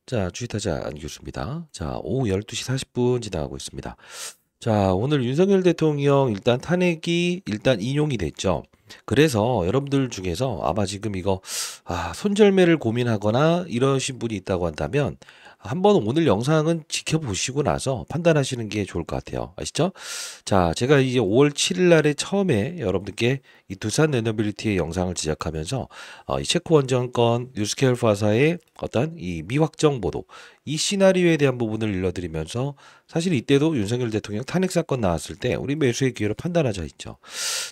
자, 주식타자 안교수입니다. 자, 오후 12시 40분 지나가고 있습니다. 자, 오늘 윤석열 대통령 일단 탄핵이 일단 인용이 됐죠. 그래서 여러분들 중에서 아마 지금 이거 손절매를 고민하거나 이러신 분이 있다고 한다면 한번 오늘 영상은 지켜보시고 나서 판단하시는 게 좋을 것 같아요. 아시죠? 자, 제가 이제 5월 7일 날에 처음에 여러분들께 이 두산 레너빌리티의 영상을 제작하면서 이 체코 원정권 뉴스케어파사의 어떤 이 미확정 보도 이 시나리오에 대한 부분을 일러드리면서 사실 이때도 윤석열 대통령 탄핵 사건 나왔을 때 우리 매수의 기회로 판단하자 했죠.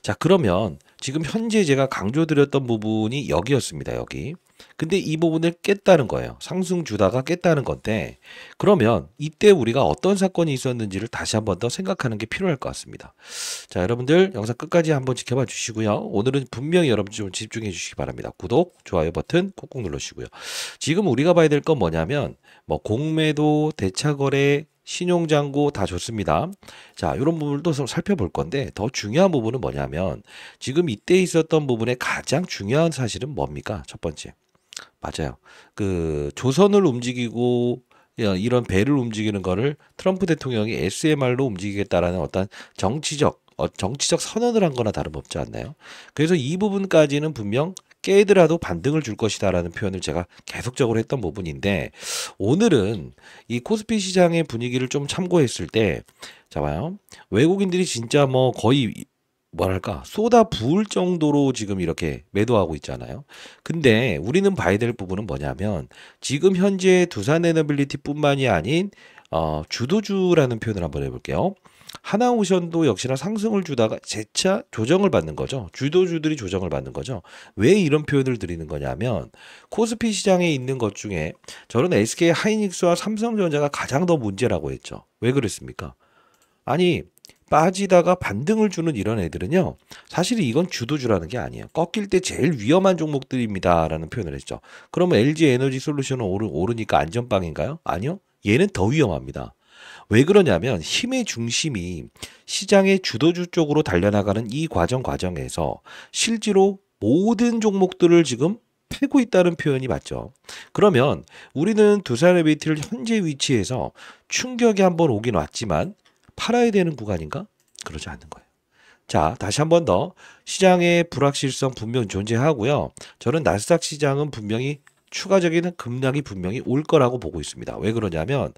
자, 그러면 지금 현재 제가 강조드렸던 부분이 여기였습니다. 여기. 근데 이 부분을 깼다는 거예요. 상승 주다가 깼다는 건데 그러면 이때 우리가 어떤 사건이 있었는지를 다시 한번 더 생각하는 게 필요할 것 같습니다. 자, 여러분들 영상 끝까지 한번 지켜봐 주시고요. 오늘은 분명히 여러분 좀 집중해 주시기 바랍니다. 구독, 좋아요 버튼 꾹꾹 눌러주시고요. 지금 우리가 봐야 될 건 뭐냐면 뭐 공매도, 대차거래, 신용잔고 다 좋습니다. 자, 이런 부분도 좀 살펴볼 건데 더 중요한 부분은 뭐냐면 지금 이때 있었던 부분의 가장 중요한 사실은 뭡니까? 첫 번째. 맞아요. 그 조선을 움직이고 이런 배를 움직이는 거를 트럼프 대통령이 SMR로 움직이겠다라는 어떤 정치적 선언을 한 거나 다름없지 않나요? 그래서 이 부분까지는 분명 깨더라도 반등을 줄 것이다라는 표현을 제가 계속적으로 했던 부분인데 오늘은 이 코스피 시장의 분위기를 좀 참고했을 때 자봐요. 외국인들이 진짜 뭐 거의 뭐랄까 쏟아 부을 정도로 지금 이렇게 매도하고 있잖아요. 근데 우리는 봐야 될 부분은 뭐냐면 지금 현재 두산 에너빌리티뿐만이 아닌 주도주라는 표현을 한번 해볼게요. 하나오션도 역시나 상승을 주다가 재차 조정을 받는 거죠. 주도주들이 조정을 받는 거죠. 왜 이런 표현을 드리는 거냐면 코스피 시장에 있는 것 중에 저는 SK 하이닉스와 삼성전자가 가장 더 문제라고 했죠. 왜 그랬습니까? 아니 빠지다가 반등을 주는 이런 애들은요. 사실 이건 주도주라는 게 아니에요. 꺾일 때 제일 위험한 종목들입니다라는 표현을 했죠. 그러면 LG 에너지 솔루션은 오르니까 안전빵인가요? 아니요. 얘는 더 위험합니다. 왜 그러냐면 힘의 중심이 시장의 주도주 쪽으로 달려나가는 이 과정에서 실제로 모든 종목들을 지금 패고 있다는 표현이 맞죠. 그러면 우리는 두산에너빌리티를 현재 위치에서 충격이 한번 오긴 왔지만 팔아야 되는 구간인가? 그러지 않는 거예요. 자, 다시 한번 더 시장의 불확실성 분명 존재하고요. 저는 나스닥 시장은 분명히 추가적인 급락이 분명히 올 거라고 보고 있습니다. 왜 그러냐면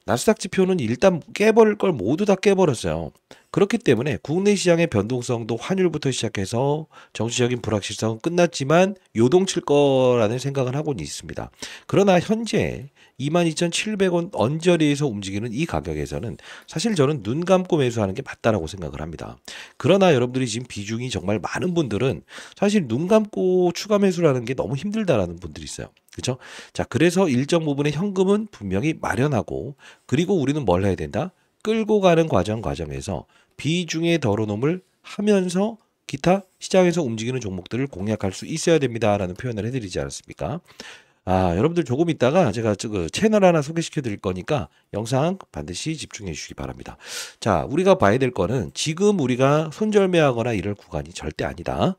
나스닥 지표는 일단 깨버릴 걸 모두 다 깨버렸어요. 그렇기 때문에 국내 시장의 변동성도 환율부터 시작해서 정치적인 불확실성은 끝났지만 요동칠 거라는 생각을 하고는 있습니다. 그러나 현재 22,700원 언저리에서 움직이는 이 가격에서는 사실 저는 눈 감고 매수하는 게 맞다라고 생각을 합니다. 그러나 여러분들이 지금 비중이 정말 많은 분들은 사실 눈 감고 추가 매수라는 게 너무 힘들다라는 분들이 있어요. 그렇죠? 자, 그래서 일정 부분의 현금은 분명히 마련하고 그리고 우리는 뭘 해야 된다? 끌고 가는 과정에서 비중의 덜어놓음을 하면서 기타 시장에서 움직이는 종목들을 공략할 수 있어야 됩니다라는 표현을 해드리지 않았습니까? 여러분들 조금 있다가 제가 그 채널 하나 소개시켜 드릴 거니까 영상 반드시 집중해 주시기 바랍니다. 자, 우리가 봐야 될 거는 지금 우리가 손절매하거나 이럴 구간이 절대 아니다.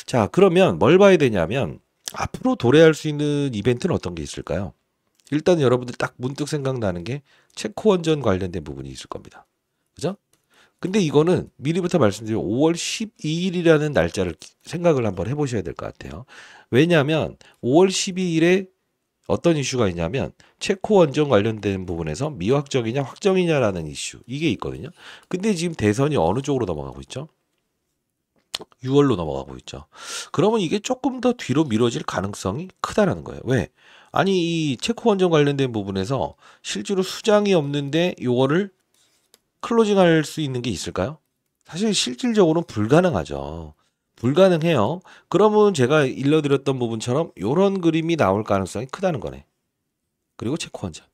자, 그러면 뭘 봐야 되냐면 앞으로 도래할 수 있는 이벤트는 어떤 게 있을까요? 일단 여러분들 딱 문득 생각나는 게 체코 원전 관련된 부분이 있을 겁니다. 그죠? 근데 이거는 미리부터 말씀드리면 5월 12일이라는 날짜를 생각을 한번 해보셔야 될 것 같아요. 왜냐하면 5월 12일에 어떤 이슈가 있냐면 체코 원전 관련된 부분에서 미확정이냐 확정이냐라는 이슈 이게 있거든요. 근데 지금 대선이 어느 쪽으로 넘어가고 있죠? 6월로 넘어가고 있죠. 그러면 이게 조금 더 뒤로 미뤄질 가능성이 크다라는 거예요. 왜? 아니 이 체코 원전 관련된 부분에서 실제로 수장이 없는데 요거를 클로징할 수 있는 게 있을까요? 사실 실질적으로는 불가능하죠. 불가능해요. 그러면 제가 일러드렸던 부분처럼 요런 그림이 나올 가능성이 크다는 거네. 그리고 체코 원전.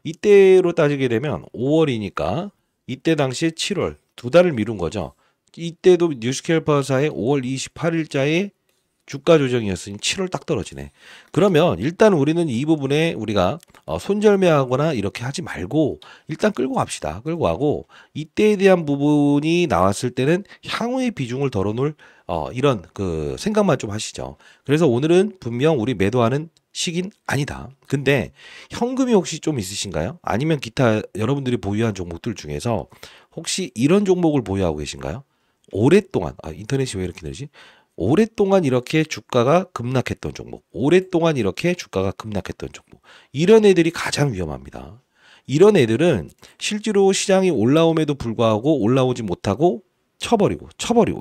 이때로 따지게 되면 5월이니까 이때 당시에 7월 두 달을 미룬 거죠. 이때도 뉴스케어파사의 5월 28일자에 주가 조정이었으니 7월 딱 떨어지네. 그러면 일단 우리는 이 부분에 우리가 손절매하거나 이렇게 하지 말고 일단 끌고 갑시다. 끌고 가고 이때에 대한 부분이 나왔을 때는 향후의 비중을 덜어놓을 이런 그 생각만 좀 하시죠. 그래서 오늘은 분명 우리 매도하는 시긴 아니다. 근데 현금이 혹시 좀 있으신가요? 아니면 기타 여러분들이 보유한 종목들 중에서 혹시 이런 종목을 보유하고 계신가요? 오랫동안 인터넷이 왜 이렇게 느리지? 오랫동안 이렇게 주가가 급락했던 종목, 오랫동안 이렇게 주가가 급락했던 종목, 이런 애들이 가장 위험합니다. 이런 애들은 실제로 시장이 올라옴에도 불구하고 올라오지 못하고 쳐버리고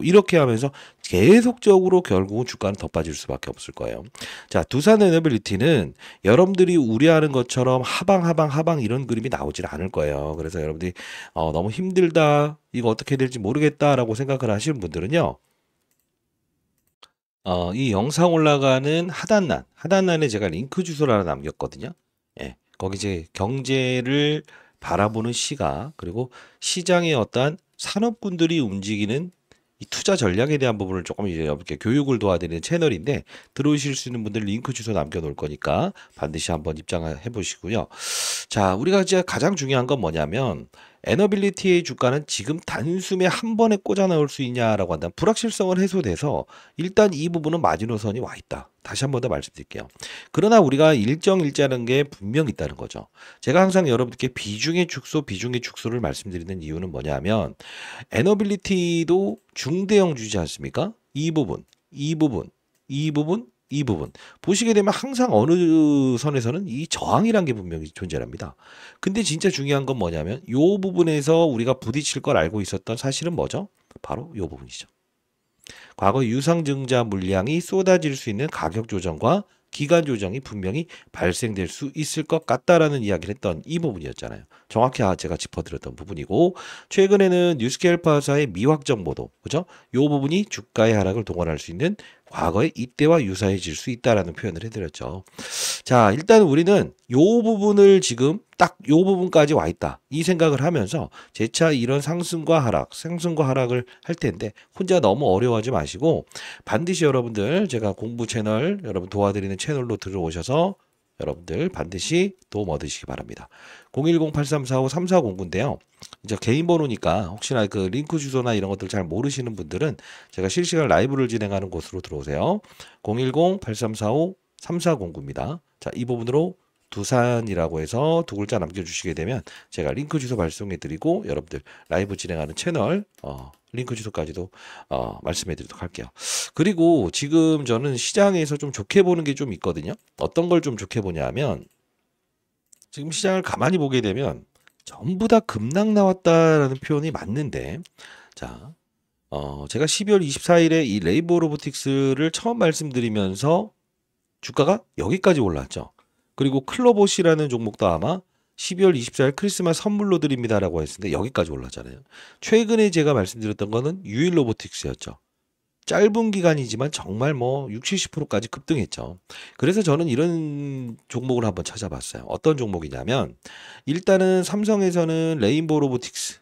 이렇게 하면서 계속적으로 결국은 주가는 더 빠질 수밖에 없을 거예요. 자, 두산 에너빌리티는 여러분들이 우려하는 것처럼 하방 이런 그림이 나오질 않을 거예요. 그래서 여러분들이 너무 힘들다, 이거 어떻게 될지 모르겠다라고 생각을 하시는 분들은요. 이 영상 올라가는 하단란에 제가 링크 주소를 하나 남겼거든요. 예, 거기 이제 경제를 바라보는 시각, 그리고 시장의 어떠한 산업군들이 움직이는 이 투자 전략에 대한 부분을 조금 이제 이렇게 교육을 도와드리는 채널인데, 들어오실 수 있는 분들 링크 주소 남겨놓을 거니까 반드시 한번 입장해 보시고요. 자, 우리가 이제 가장 중요한 건 뭐냐면, 에너빌리티의 주가는 지금 단숨에 한 번에 꽂아 넣을 수 있냐라고 한다면 불확실성은 해소돼서 일단 이 부분은 마지노선이 와 있다. 다시 한 번 더 말씀드릴게요. 그러나 우리가 일정일자는 게 분명 있다는 거죠. 제가 항상 여러분들께 비중의 축소를 말씀드리는 이유는 뭐냐면, 에너빌리티도 중대형 주지 않습니까? 이 부분 보시게 되면 항상 어느 선에서는 이 저항이란 게 분명히 존재합니다. 근데 진짜 중요한 건 뭐냐면 요 부분에서 우리가 부딪힐 걸 알고 있었던 사실은 뭐죠? 바로 요 부분이죠. 과거 유상증자 물량이 쏟아질 수 있는 가격 조정과 기간 조정이 분명히 발생될 수 있을 것 같다라는 이야기를 했던 이 부분이었잖아요. 정확히 제가 짚어드렸던 부분이고, 최근에는 뉴스케일파사의 미확정 보도, 그죠? 이 부분이 주가의 하락을 동원할 수 있는 과거의 이때와 유사해질 수 있다라는 표현을 해드렸죠. 자, 일단 우리는 요 부분을 지금 딱 요 부분까지 와 있다, 이 생각을 하면서 재차 이런 상승과 하락을 할 텐데 혼자 너무 어려워하지 마시고, 반드시 여러분들 제가 공부 채널 여러분 도와드리는 채널로 들어오셔서 여러분들 반드시 도움 얻으시기 바랍니다. 010-8345-3409인데요. 이제 개인 번호니까 혹시나 그 링크 주소나 이런 것들 잘 모르시는 분들은 제가 실시간 라이브를 진행하는 곳으로 들어오세요. 010-8345-3409입니다. 자, 이 부분으로 두산이라고 해서 두 글자 남겨주시게 되면 제가 링크 주소 발송해 드리고 여러분들 라이브 진행하는 채널 링크 주소까지도 말씀해 드리도록 할게요. 그리고 지금 저는 시장에서 좀 좋게 보는 게 좀 있거든요. 어떤 걸 좀 좋게 보냐면, 지금 시장을 가만히 보게 되면 전부 다 급락 나왔다라는 표현이 맞는데, 자, 제가 12월 24일에 이 레인보우 로보틱스를 처음 말씀드리면서 주가가 여기까지 올랐죠. 그리고 클로봇이라는 종목도 아마 12월 24일 크리스마스 선물로 드립니다라고 했는데 여기까지 올랐잖아요. 최근에 제가 말씀드렸던 거는 유일 로보틱스였죠. 짧은 기간이지만 정말 뭐 60, 70%까지 급등했죠. 그래서 저는 이런 종목을 한번 찾아봤어요. 어떤 종목이냐면, 일단은 삼성에서는 레인보우 로보틱스,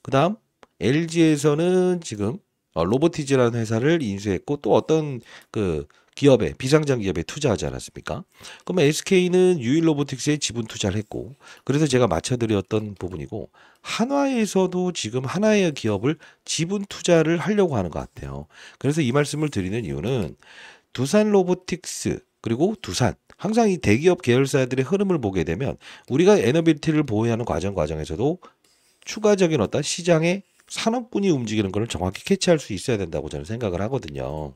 그 다음 LG에서는 지금 로보티즈라는 회사를 인수했고, 또 어떤 그 기업에, 비상장 기업에 투자하지 않았습니까? 그러면 SK는 유일 로보틱스에 지분 투자를 했고, 그래서 제가 맞춰드렸던 부분이고, 한화에서도 지금 하나의 기업을 지분 투자를 하려고 하는 것 같아요. 그래서 이 말씀을 드리는 이유는 두산 로보틱스 그리고 두산, 항상 이 대기업 계열사들의 흐름을 보게 되면 우리가 에너빌티를 보호하는 과정에서도 추가적인 어떤 시장의 산업군이 움직이는 것을 정확히 캐치할 수 있어야 된다고 저는 생각을 하거든요.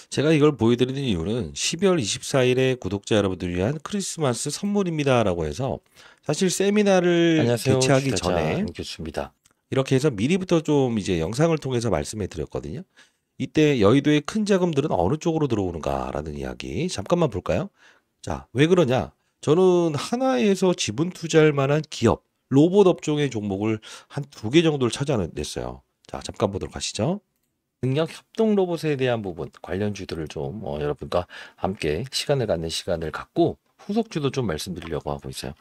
제가 이걸 보여드리는 이유는 12월 24일에 구독자 여러분들을 위한 크리스마스 선물입니다라고 해서, 사실 세미나를 안녕하세요. 개최하기 투자자 전에 한교수입니다. 이렇게 해서 미리부터 좀 이제 영상을 통해서 말씀해 드렸거든요. 이때 여의도의 큰 자금들은 어느 쪽으로 들어오는가라는 이야기 잠깐만 볼까요? 자, 왜 그러냐? 저는 하나에서 지분 투자할 만한 기업, 로봇 업종의 종목을 한 2개 정도를 찾아냈어요. 자, 잠깐 보도록 하시죠. 능력 협동 로봇에 대한 부분 관련주들을 좀 여러분과 함께 시간을 갖고 후속주도 좀 말씀드리려고 하고 있어요.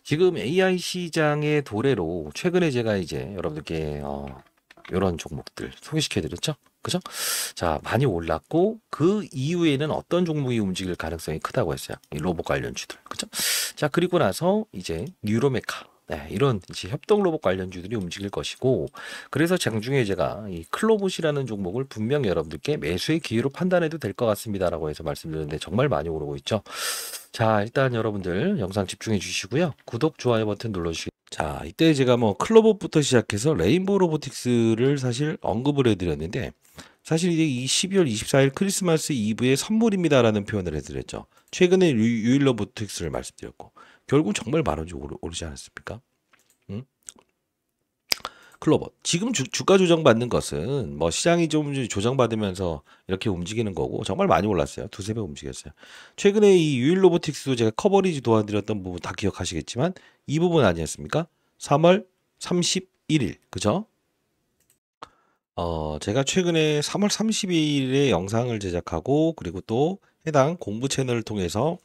지금 AI 시장의 도래로 최근에 제가 이제 여러분들께 이런 종목들 소개시켜 드렸죠. 그죠? 자, 많이 올랐고 그 이후에는 어떤 종목이 움직일 가능성이 크다고 했어요. 이 로봇 관련주들. 그죠? 자, 그리고 나서 이제 뉴로메카. 네, 이런 이제 협동 로봇 관련주들이 움직일 것이고, 그래서 장중에 제가 이 클로봇이라는 종목을 분명 여러분들께 매수의 기회로 판단해도 될 것 같습니다라고 해서 말씀드렸는데 정말 많이 오르고 있죠. 자, 일단 여러분들 영상 집중해 주시고요. 구독, 좋아요 버튼 눌러주시기. 자, 이때 제가 뭐 클로봇부터 시작해서 레인보우 로보틱스를 사실 언급을 해드렸는데, 사실 이제 이 12월 24일 크리스마스 이브의 선물입니다라는 표현을 해드렸죠. 최근에 유일 로보틱스를 말씀드렸고, 결국 정말 만 원 주고 오르지 않았습니까? 응? 클로버. 지금 주가 조정받는 것은 뭐 시장이 좀 조정받으면서 이렇게 움직이는 거고 정말 많이 올랐어요. 두세 배 움직였어요. 최근에 이 유일 로보틱스도 제가 커버리지 도와드렸던 부분 다 기억하시겠지만 이 부분 아니었습니까? 3월 31일. 그죠? 제가 최근에 3월 30일에 영상을 제작하고 그리고 또 해당 공부 채널을 통해서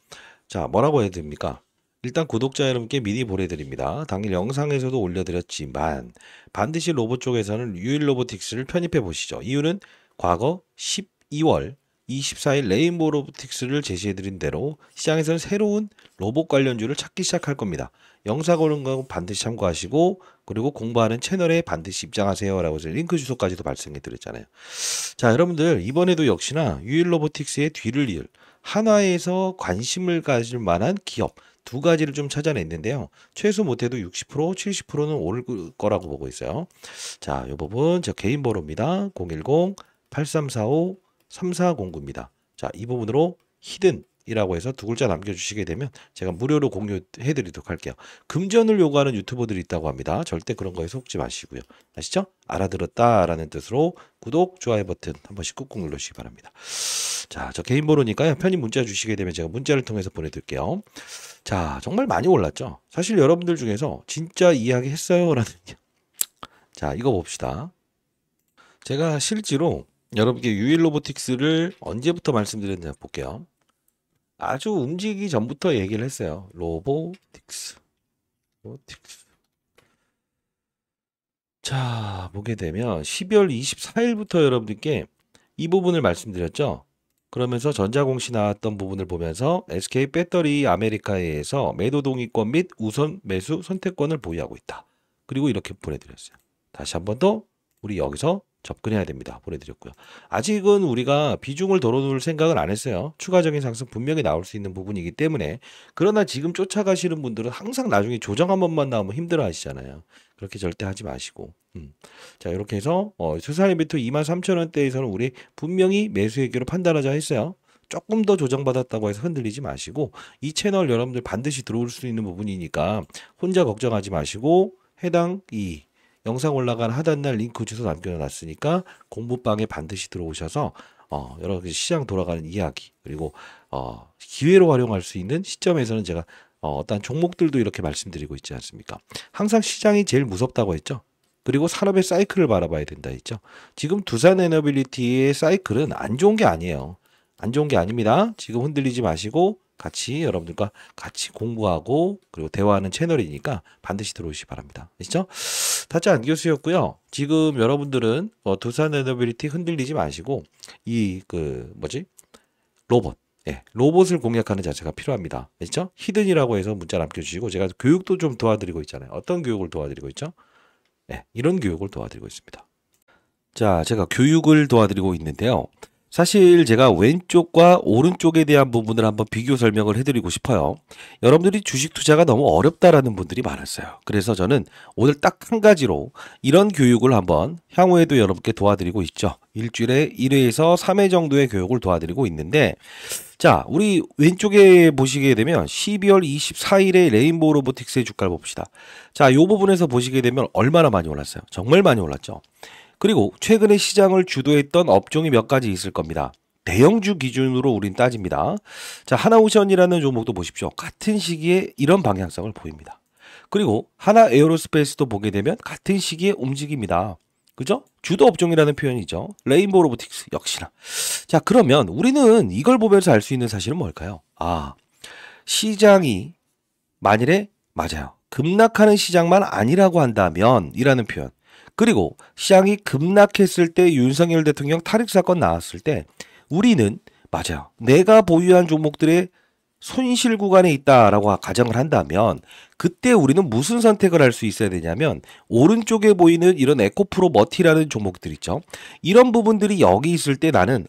자, 뭐라고 해야 됩니까? 일단 구독자 여러분께 미리 보내드립니다. 당일 영상에서도 올려드렸지만 반드시 로봇 쪽에서는 유일 로보틱스를 편입해 보시죠. 이유는 과거 12월 24일 레인보우 로보틱스를 제시해드린 대로 시장에서는 새로운 로봇 관련주를 찾기 시작할 겁니다. 영상 오는 거 반드시 참고하시고 그리고 공부하는 채널에 반드시 입장하세요 라고 해서 링크 주소까지도 발송해 드렸잖아요. 자, 여러분들 이번에도 역시나 유일 로보틱스의 뒤를 이을 한화에서 관심을 가질 만한 기업 두 가지를 좀 찾아냈는데요. 최소 못해도 60%, 70%는 오를 거라고 보고 있어요. 자, 이 부분 저 개인 번호입니다. 010-8345-3409입니다. 자, 이 부분으로 히든이라고 해서 두 글자 남겨주시게 되면 제가 무료로 공유해드리도록 할게요. 금전을 요구하는 유튜버들이 있다고 합니다. 절대 그런 거에 속지 마시고요. 아시죠? 알아들었다라는 뜻으로 구독, 좋아요 버튼 한 번씩 꾹꾹 눌러주시기 바랍니다. 자, 저 개인 번호니까요. 편히 문자 주시게 되면 제가 문자를 통해서 보내드릴게요. 자, 정말 많이 올랐죠. 사실 여러분들 중에서 진짜 이야기 했어요 라는 자, 이거 봅시다. 제가 실제로 여러분께 유일 로보틱스를 언제부터 말씀드렸냐 볼게요. 아주 움직이기 전부터 얘기를 했어요. 로보틱스. 자, 보게 되면 12월 24일부터 여러분들께 이 부분을 말씀드렸죠. 그러면서 전자공시 나왔던 부분을 보면서 SK 배터리 아메리카에서 매도 동의권 및 우선 매수 선택권을 보유하고 있다. 그리고 이렇게 보내드렸어요. 다시 한 번 더 우리 여기서 접근해야 됩니다. 보내드렸고요. 아직은 우리가 비중을 덜어놓을 생각을 안 했어요. 추가적인 상승 분명히 나올 수 있는 부분이기 때문에. 그러나 지금 쫓아가시는 분들은 항상 나중에 조정 한 번만 나오면 힘들어 하시잖아요. 그렇게 절대 하지 마시고. 자, 이렇게 해서 수산의 비트 23,000원대에서는 우리 분명히 매수액으로 판단하자 했어요. 조금 더 조정받았다고 해서 흔들리지 마시고 이 채널 여러분들 반드시 들어올 수 있는 부분이니까 혼자 걱정하지 마시고 해당 이 영상 올라간 하단날 링크 주소 남겨놨으니까 공부방에 반드시 들어오셔서 여러 가지 시장 돌아가는 이야기 그리고 기회로 활용할 수 있는 시점에서는 제가 어떤 종목들도 이렇게 말씀드리고 있지 않습니까? 항상 시장이 제일 무섭다고 했죠. 그리고 산업의 사이클을 바라봐야 된다 했죠. 지금 두산 에너빌리티의 사이클은 안 좋은 게 아니에요. 안 좋은 게 아닙니다. 지금 흔들리지 마시고 같이 여러분들과 같이 공부하고 그리고 대화하는 채널이니까 반드시 들어오시기 바랍니다. 아시죠? 타짜 안교수였고요. 지금 여러분들은 두산 에너빌리티 흔들리지 마시고 이 로봇 로봇을 공략하는 자세가 필요합니다. 아시죠? 히든이라고 해서 문자 남겨주시고 제가 교육도 좀 도와드리고 있잖아요. 어떤 교육을 도와드리고 있죠? 이런 교육을 도와드리고 있습니다. 자, 제가 교육을 도와드리고 있는데요. 사실 제가 왼쪽과 오른쪽에 대한 부분을 한번 비교 설명을 해드리고 싶어요. 여러분들이 주식 투자가 너무 어렵다라는 분들이 많았어요. 그래서 저는 오늘 딱 한 가지로 이런 교육을 한번 향후에도 여러분께 도와드리고 있죠. 일주일에 1회에서 3회 정도의 교육을 도와드리고 있는데 자, 우리 왼쪽에 보시게 되면 12월 24일에 레인보우 로보틱스의 주가를 봅시다. 자, 이 부분에서 보시게 되면 얼마나 많이 올랐어요. 정말 많이 올랐죠. 그리고 최근에 시장을 주도했던 업종이 몇 가지 있을 겁니다. 대형주 기준으로 우린 따집니다. 자, 하나오션이라는 종목도 보십시오. 같은 시기에 이런 방향성을 보입니다. 그리고 하나 에어로스페이스도 보게 되면 같은 시기에 움직입니다. 그죠? 주도 업종이라는 표현이죠. 레인보우 로보틱스 역시나. 자, 그러면 우리는 이걸 보면서 알 수 있는 사실은 뭘까요? 시장이 만일에 맞아요. 급락하는 시장만 아니라고 한다면 이라는 표현. 그리고 시장이 급락했을 때 윤석열 대통령 탈익 사건 나왔을 때 우리는 맞아요. 내가 보유한 종목들의 손실 구간에 있다라고 가정을 한다면 그때 우리는 무슨 선택을 할 수 있어야 되냐면 오른쪽에 보이는 이런 에코프로 머티라는 종목들 있죠. 이런 부분들이 여기 있을 때 나는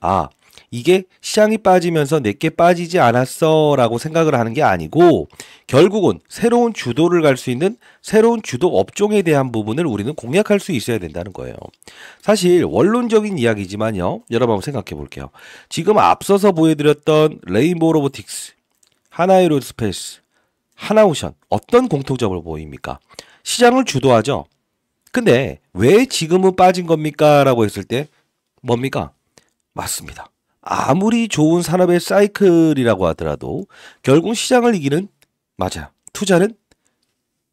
이게 시장이 빠지면서 내게 빠지지 않았어 라고 생각을 하는 게 아니고 결국은 새로운 주도를 갈 수 있는 새로운 주도 업종에 대한 부분을 우리는 공략할 수 있어야 된다는 거예요. 사실 원론적인 이야기지만요. 여러분 한번 생각해 볼게요. 지금 앞서서 보여드렸던 레인보우 로보틱스, 하나에로스페이스, 하나오션 어떤 공통점을 보입니까? 시장을 주도하죠. 근데 왜 지금은 빠진 겁니까? 라고 했을 때 뭡니까? 맞습니다. 아무리 좋은 산업의 사이클이라고 하더라도 결국 시장을 이기는 맞아요. 투자는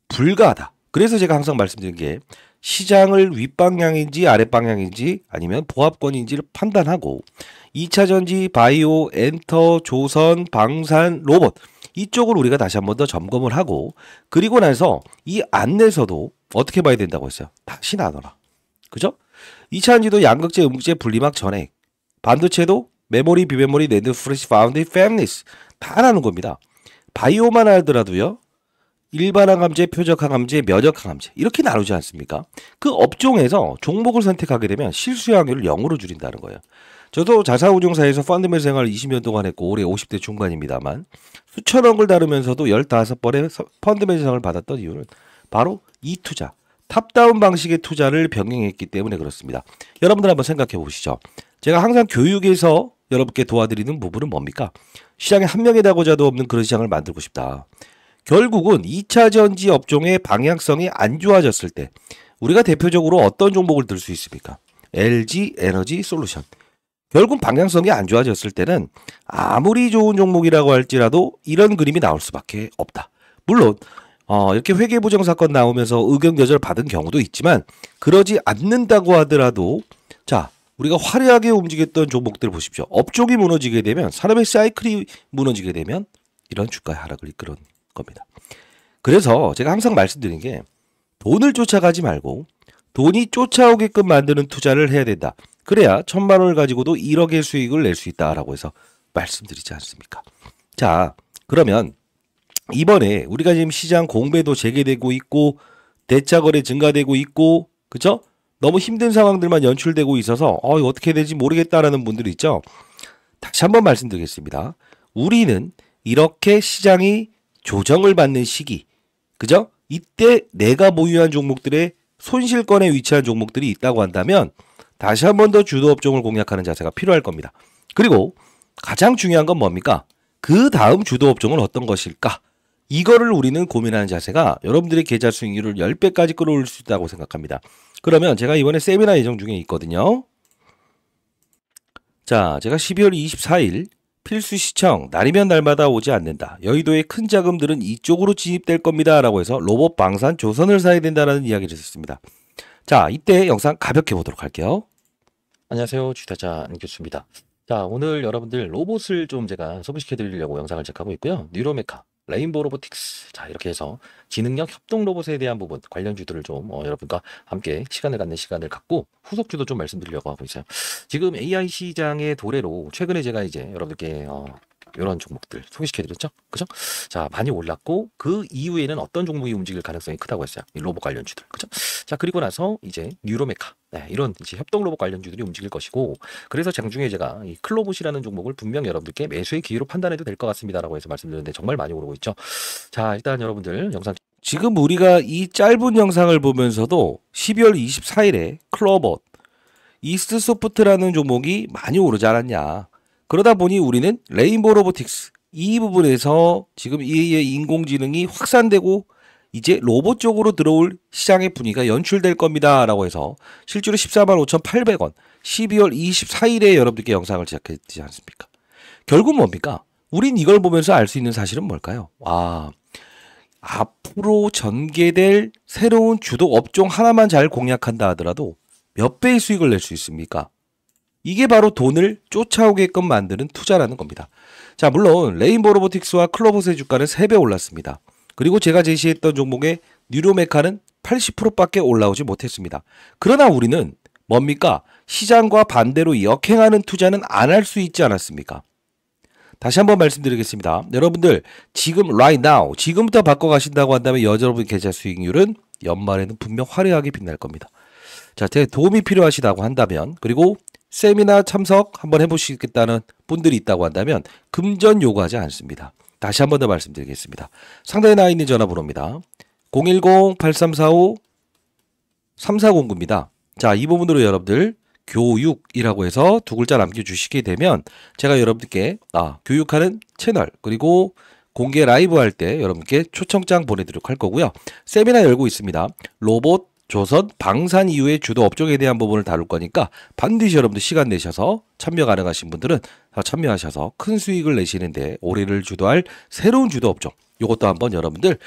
불가하다. 그래서 제가 항상 말씀드린 게 시장을 윗방향인지 아랫방향인지 아니면 보합권인지를 판단하고 2차 전지, 바이오, 엔터, 조선, 방산, 로봇 이쪽을 우리가 다시 한번 더 점검을 하고 그리고 나서 이 안내서도 어떻게 봐야 된다고 했어요. 다시 나눠라. 그죠? 2차 전지도 양극재, 음극재, 분리막, 전액 반도체도 메모리, 비메모리, 낸드, 프레시, 파운드, 패밀리스 다 나눈 겁니다. 바이오만 하더라도요. 일반 항암제, 표적 항암제, 면역 항암제 이렇게 나누지 않습니까? 그 업종에서 종목을 선택하게 되면 실수 확률을 0으로 줄인다는 거예요. 저도 자사운용사에서 펀드맨 생활을 20년 동안 했고 올해 50대 중반입니다만 수천억을 다루면서도 15번의 펀드맨 상을 받았던 이유는 바로 이 투자, 탑다운 방식의 투자를 병행했기 때문에 그렇습니다. 여러분들 한번 생각해 보시죠. 제가 항상 교육에서 여러분께 도와드리는 부분은 뭡니까? 시장에 한 명의 다고자도 없는 그런 시장을 만들고 싶다. 결국은 2차 전지 업종의 방향성이 안 좋아졌을 때 우리가 대표적으로 어떤 종목을 들 수 있습니까? LG 에너지 솔루션. 결국 방향성이 안 좋아졌을 때는 아무리 좋은 종목이라고 할지라도 이런 그림이 나올 수밖에 없다. 물론 이렇게 회계부정 사건 나오면서 의견 거절 받은 경우도 있지만 그러지 않는다고 하더라도 자 우리가 화려하게 움직였던 종목들 보십시오. 업종이 무너지게 되면 산업의 사이클이 무너지게 되면 이런 주가의 하락을 이끌어낸 겁니다. 그래서 제가 항상 말씀드린 게 돈을 쫓아가지 말고 돈이 쫓아오게끔 만드는 투자를 해야 된다. 그래야 1,000만 원을 가지고도 1억의 수익을 낼 수 있다라고 해서 말씀드리지 않습니까? 자, 그러면 이번에 우리가 지금 시장 공배도 재개되고 있고 대차 거래 증가되고 있고 그죠? 너무 힘든 상황들만 연출되고 있어서 이거 어떻게 해야 될지 모르겠다라는 분들이 있죠. 다시 한번 말씀드리겠습니다. 우리는 이렇게 시장이 조정을 받는 시기, 그죠? 이때 내가 보유한 종목들의 손실권에 위치한 종목들이 있다고 한다면 다시 한번 더 주도 업종을 공략하는 자세가 필요할 겁니다. 그리고 가장 중요한 건 뭡니까? 그 다음 주도 업종은 어떤 것일까? 이거를 우리는 고민하는 자세가 여러분들의 계좌 수익률을 10배까지 끌어올릴 수 있다고 생각합니다. 그러면 제가 이번에 세미나 예정 중에 있거든요. 자, 제가 12월 24일 필수 시청 날이면 날마다 오지 않는다. 여의도의 큰 자금들은 이쪽으로 진입될 겁니다. 라고 해서 로봇 방산 조선을 사야 된다는 이야기를 했습니다. 자, 이때 영상 가볍게 보도록 할게요. 안녕하세요. 주타자 안교수입니다. 자, 오늘 여러분들 로봇을 좀 제가 소개시켜 드리려고 영상을 제작하고 있고요. 뉴로메카, 레인보우 로보틱스. 자, 이렇게 해서 지능형 협동 로봇에 대한 부분 관련주들을 좀 여러분과 함께 시간을 갖고 후속주도 좀 말씀드리려고 하고 있어요. 지금 AI 시장의 도래로 최근에 제가 이제 여러분들께 이런 종목들 소개시켜드렸죠. 그죠? 자, 많이 올랐고 그 이후에는 어떤 종목이 움직일 가능성이 크다고 했어요. 이 로봇 관련주들. 그죠? 자, 그리고 나서 이제 뉴로메카. 네, 이런 이제 협동 로봇 관련주들이 움직일 것이고 그래서 장중에 제가 이 클로봇이라는 종목을 분명 여러분들께 매수의 기회로 판단해도 될 것 같습니다라고 해서 말씀드렸는데 정말 많이 오르고 있죠. 자, 일단 여러분들 영상 지금 우리가 이 짧은 영상을 보면서도 12월 24일에 클로봇, 이스트소프트라는 종목이 많이 오르지 않았냐. 그러다 보니 우리는 레인보우 로보틱스 이 부분에서 지금 이 인공지능이 확산되고 이제 로봇 쪽으로 들어올 시장의 분위기가 연출될 겁니다. 라고 해서 실제로 145,800원 12월 24일에 여러분들께 영상을 제작했지 않습니까? 결국 뭡니까? 우린 이걸 보면서 알 수 있는 사실은 뭘까요? 앞으로 전개될 새로운 주도 업종 하나만 잘 공략한다 하더라도 몇 배의 수익을 낼 수 있습니까? 이게 바로 돈을 쫓아오게끔 만드는 투자라는 겁니다. 자, 물론 레인보우 로보틱스와 클로봇의 주가는 3배 올랐습니다. 그리고 제가 제시했던 종목의 뉴로메카는 80%밖에 올라오지 못했습니다. 그러나 우리는 뭡니까? 시장과 반대로 역행하는 투자는 안 할 수 있지 않았습니까? 다시 한번 말씀드리겠습니다. 여러분들 지금 right now 지금부터 바꿔가신다고 한다면 여러분 계좌 수익률은 연말에는 분명 화려하게 빛날 겁니다. 자, 제 도움이 필요하시다고 한다면, 그리고 세미나 참석 한번 해보시겠다는 분들이 있다고 한다면 금전 요구하지 않습니다. 다시 한번 더 말씀드리겠습니다. 상단에 나와 있는 전화번호입니다. 010-8345-3409입니다. 자, 이 부분으로 여러분들 교육이라고 해서 두 글자 남겨주시게 되면 제가 여러분들께 교육하는 채널, 그리고 공개 라이브 할 때 여러분께 초청장 보내드리도록 할 거고요. 세미나 열고 있습니다. 로봇, 조선, 방산 이후의 주도 업종에 대한 부분을 다룰 거니까 반드시 여러분들 시간 내셔서 참여 가능하신 분들은 참여하셔서 큰 수익을 내시는데 올해를 주도할 새로운 주도 업종, 이것도 한번 여러분들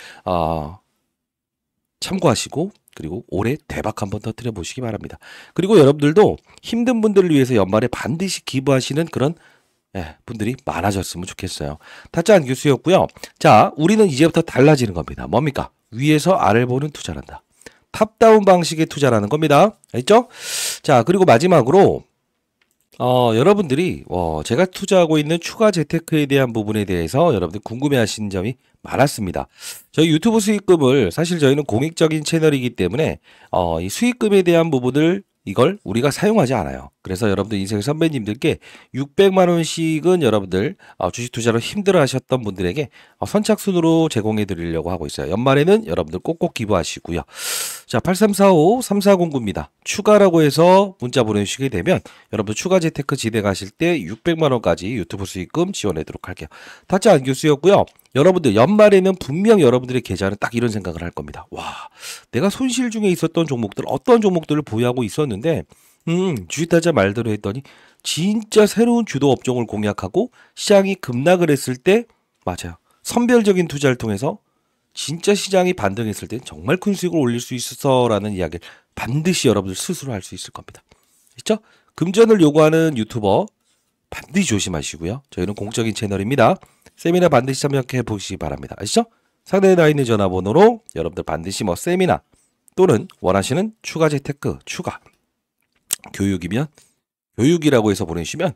참고하시고, 그리고 올해 대박 한번 터뜨려 보시기 바랍니다. 그리고 여러분들도 힘든 분들을 위해서 연말에 반드시 기부하시는 그런 분들이 많아졌으면 좋겠어요. 타짜한 교수였고요. 자, 우리는 이제부터 달라지는 겁니다. 뭡니까? 위에서 아래를 보는 투자란다. 탑다운 방식의 투자라는 겁니다. 알겠죠? 자, 그리고 마지막으로 여러분들이 제가 투자하고 있는 추가 재테크에 대한 부분에 대해서 여러분들 궁금해하시는 점이 많았습니다. 저희 유튜브 수익금을, 사실 저희는 공익적인 채널이기 때문에 이 수익금에 대한 부분을 이걸 우리가 사용하지 않아요. 그래서 여러분들 인생 선배님들께 600만 원씩은 여러분들 주식 투자로 힘들어 하셨던 분들에게 선착순으로 제공해 드리려고 하고 있어요. 연말에는 여러분들 꼭꼭 기부하시고요. 자, 8345-3409입니다. 추가라고 해서 문자 보내주시게 되면 여러분들 추가 재테크 진행하실 때 600만 원까지 유튜브 수익금 지원하도록 할게요. 타짜 안 교수였고요. 여러분들 연말에는 분명 여러분들의 계좌는 딱 이런 생각을 할 겁니다. 와, 내가 손실 중에 있었던 종목들, 어떤 종목들을 보유하고 있었는데 주식타자 말대로 했더니 진짜 새로운 주도 업종을 공략하고 시장이 급락을 했을 때, 맞아요, 선별적인 투자를 통해서 진짜 시장이 반등했을 때 정말 큰 수익을 올릴 수 있어라는 이야기를 반드시 여러분들 스스로 할 수 있을 겁니다. 그렇죠? 금전을 요구하는 유튜버 반드시 조심하시고요. 저희는 공적인 채널입니다. 세미나 반드시 참여해 보시기 바랍니다. 아시죠? 상단에 나와 있는 전화번호로 여러분들 반드시 세미나 또는 원하시는 추가 재테크, 추가 교육이면 교육이라고 해서 보내주시면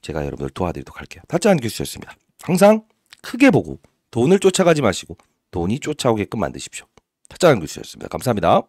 제가 여러분들 도와드리도록 할게요. 타짜한 교수였습니다. 항상 크게 보고 돈을 쫓아가지 마시고 돈이 쫓아오게끔 만드십시오. 타짜한 교수였습니다. 감사합니다.